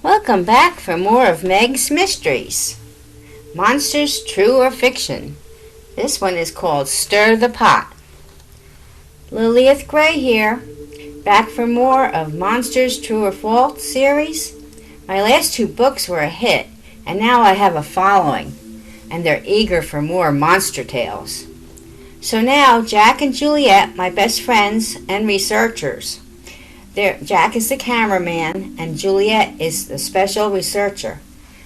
Welcome back for more of Meg's Mysteries. Monsters, True or Fiction. This one is called Stir the Pot. Lilith Gray here, back for more of Monsters, True or False series. My last two books were a hit, and now I have a following, and they're eager for more monster tales. So now, Jack and Juliet, my best friends and researchers. Jack is the cameraman, and Juliet is the special researcher.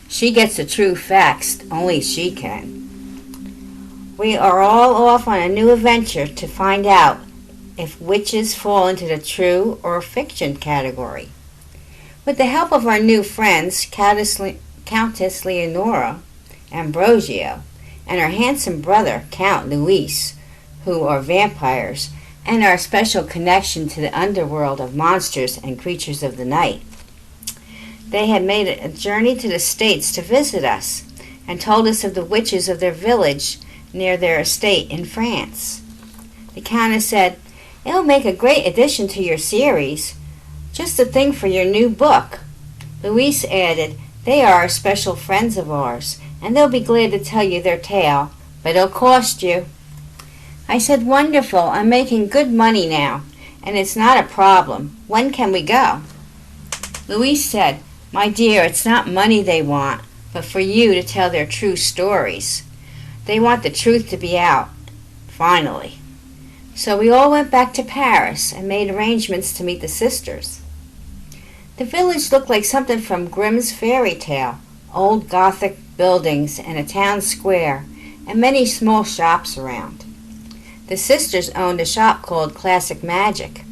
She gets the true facts, only she can. We are all off on a new adventure to find out if witches fall into the true or fiction category. With the help of our new friends, Countess Leonora Ambrosio, and her handsome brother, Count Luis, who are vampires, and our special connection to the underworld of monsters and creatures of the night. They had made a journey to the States to visit us and told us of the witches of their village near their estate in France. The Countess said, "It'll make a great addition to your series. Just the thing for your new book." Luis added, "They are special friends of ours, and they'll be glad to tell you their tale, but it'll cost you." I said, "Wonderful, I'm making good money now, and it's not a problem. When can we go?" Luis said, "My dear, it's not money they want, but for you to tell their true stories. They want the truth to be out, finally." So we all went back to Paris and made arrangements to meet the sisters. The village looked like something from Grimm's fairy tale, old Gothic buildings and a town square, and many small shops around. The sisters owned a shop called Classic Magic.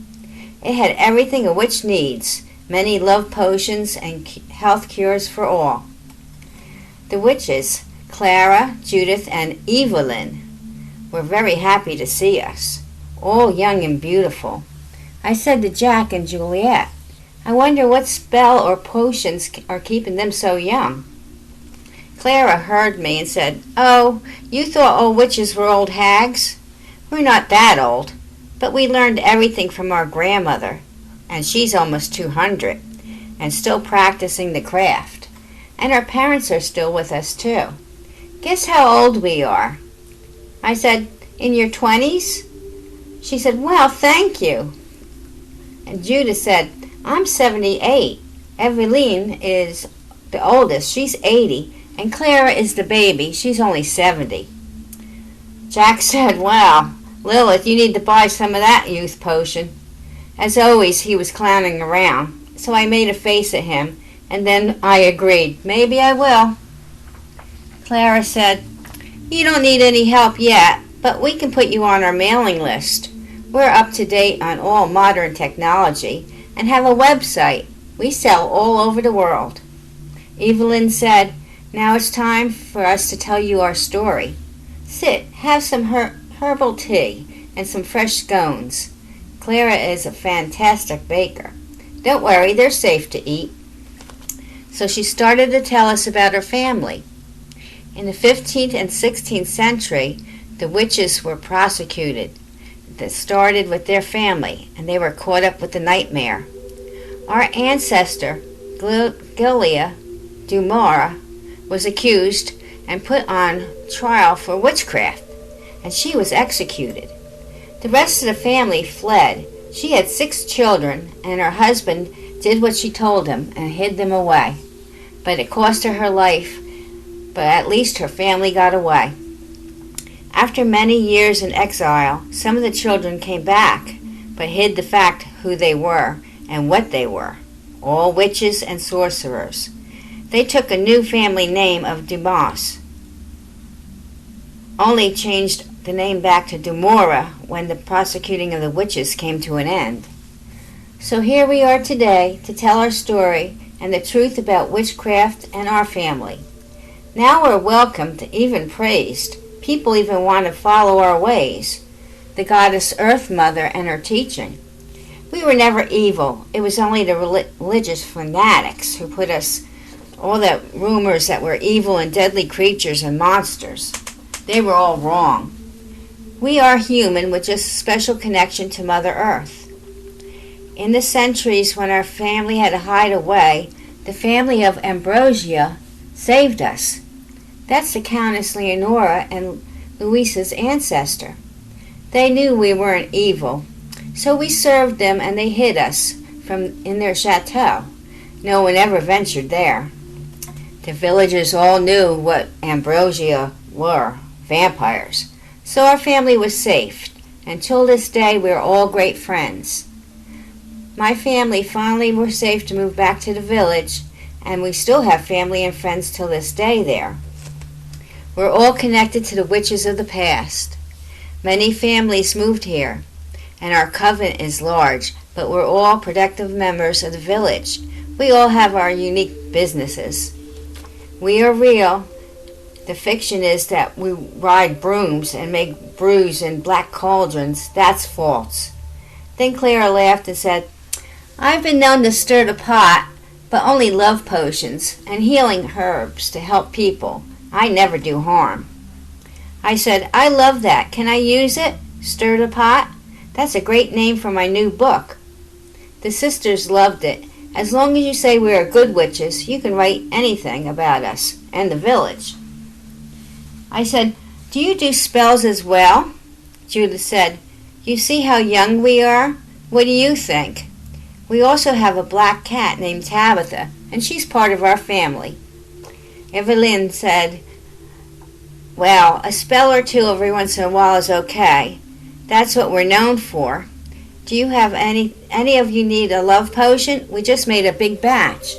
It had everything a witch needs, many love potions and health cures for all. The witches, Clara, Judith, and Evelyn, were very happy to see us, all young and beautiful. I said to Jack and Juliet, "I wonder what spell or potions are keeping them so young." Clara heard me and said, "Oh, you thought all witches were old hags? We're not that old, but we learned everything from our grandmother, and she's almost 200, and still practicing the craft. And our parents are still with us, too. Guess how old we are?" I said, "In your 20s? She said, "Well, thank you." And Judith said, "I'm 78. Eveline is the oldest. She's 80. And Clara is the baby. She's only 70. Jack said, "Well, Lilith, you need to buy some of that youth potion." As always, he was clowning around, so I made a face at him, and then I agreed, "Maybe I will." Clara said, "You don't need any help yet, but we can put you on our mailing list. We're up to date on all modern technology and have a website. We sell all over the world." Evelyn said, "Now it's time for us to tell you our story. Sit, have some herbal tea and some fresh scones. Clara is a fantastic baker. Don't worry, they're safe to eat." So she started to tell us about her family. In the 15th and 16th century, the witches were prosecuted. That started with their family, and they were caught up with the nightmare. Our ancestor, Gilia Dumora, was accused and put on trial for witchcraft, and she was executed. The rest of the family fled. She had 6 children, and her husband did what she told him and hid them away. But it cost her her life, but at least her family got away. After many years in exile, some of the children came back, but hid the fact who they were and what they were, all witches and sorcerers. They took a new family name of Dumas, only changed the name back to Dumora when the prosecuting of the witches came to an end. So here we are today to tell our story and the truth about witchcraft and our family. Now we're welcomed, even praised. People even want to follow our ways, the goddess Earth Mother and her teaching. We were never evil. It was only the religious fanatics who put us all the rumors that we're evil and deadly creatures and monsters. They were all wrong. We are human with just a special connection to Mother Earth. In the centuries when our family had to hide away, The family of Ambrosia saved us. That's the Countess Leonora and Louisa's ancestor. They knew we weren't evil, so we served them and they hid us from in their chateau. No one ever ventured there. The villagers all knew what Ambrosia were, vampires, so our family was safe. Until this day, we are all great friends. My family finally were safe to move back to the village, and we still have family and friends till this day there. We're all connected to the witches of the past. Many families moved here, and our coven is large, but we're all productive members of the village. We all have our unique businesses. We are real. The fiction is that we ride brooms and make brews in black cauldrons. That's false. Then Clara laughed and said, I've been known to stir the pot, but only love potions and healing herbs to help people. I never do harm. I said, I love that. Can I use it? Stir the pot? That's a great name for my new book. The sisters loved it. As long as you say we are good witches, you can write anything about us and the village. I said, do you do spells as well? Judith said, you see how young we are? What do you think? We also have a black cat named Tabitha, and she's part of our family. Evelyn said, well, a spell or two every once in a while is okay. That's what we're known for. Do you have any of you need a love potion? We just made a big batch.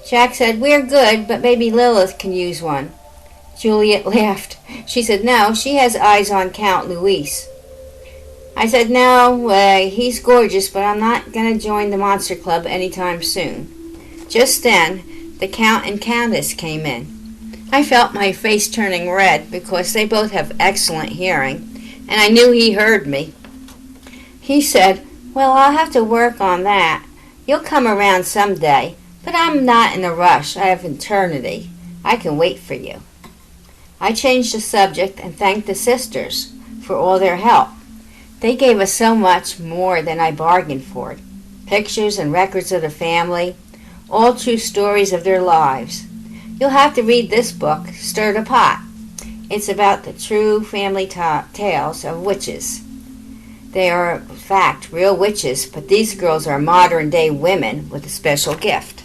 Jack said, we're good, but maybe Lilith can use one. Juliet laughed. She said, no, she has eyes on Count Luis. I said, no way, he's gorgeous, but I'm not going to join the Monster Club anytime soon. Just then, the Count and Countess came in. I felt my face turning red because they both have excellent hearing, and I knew he heard me. He said, well, I'll have to work on that. You'll come around someday, but I'm not in a rush. I have eternity. I can wait for you. I changed the subject and thanked the sisters for all their help. They gave us so much more than I bargained for. Pictures and records of the family, all true stories of their lives. You'll have to read this book, Stir the Pot. It's about the true family tales of witches. They are, in fact, real witches, but these girls are modern-day women with a special gift.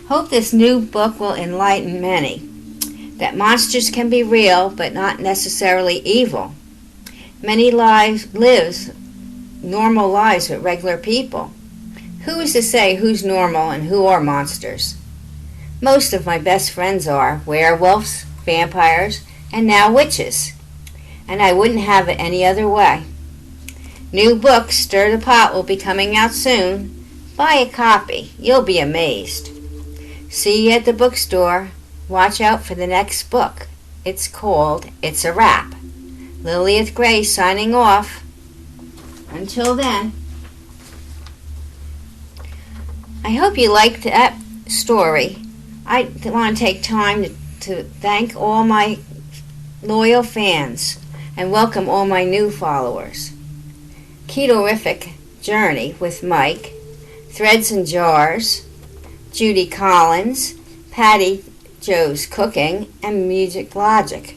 Hope this new book will enlighten many. That monsters can be real, but not necessarily evil. Many lives normal lives with regular people. Who is to say who's normal and who are monsters? Most of my best friends are werewolves, vampires, and now witches. And I wouldn't have it any other way. New book, Stir the Pot, will be coming out soon. Buy a copy. You'll be amazed. See you at the bookstore. Watch out for the next book. It's called It's a Wrap. Lilith Gray signing off. Until then. I hope you liked that story. I want to take time to thank all my loyal fans and welcome all my new followers. Ketorific Journey with Mike, Threads and Jars, Judy Collins, Patty Joe's Cooking, and Music Logic.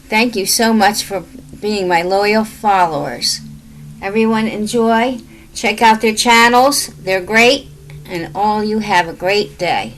Thank you so much for being my loyal followers. Everyone enjoy. Check out their channels. They're great. And all you have a great day.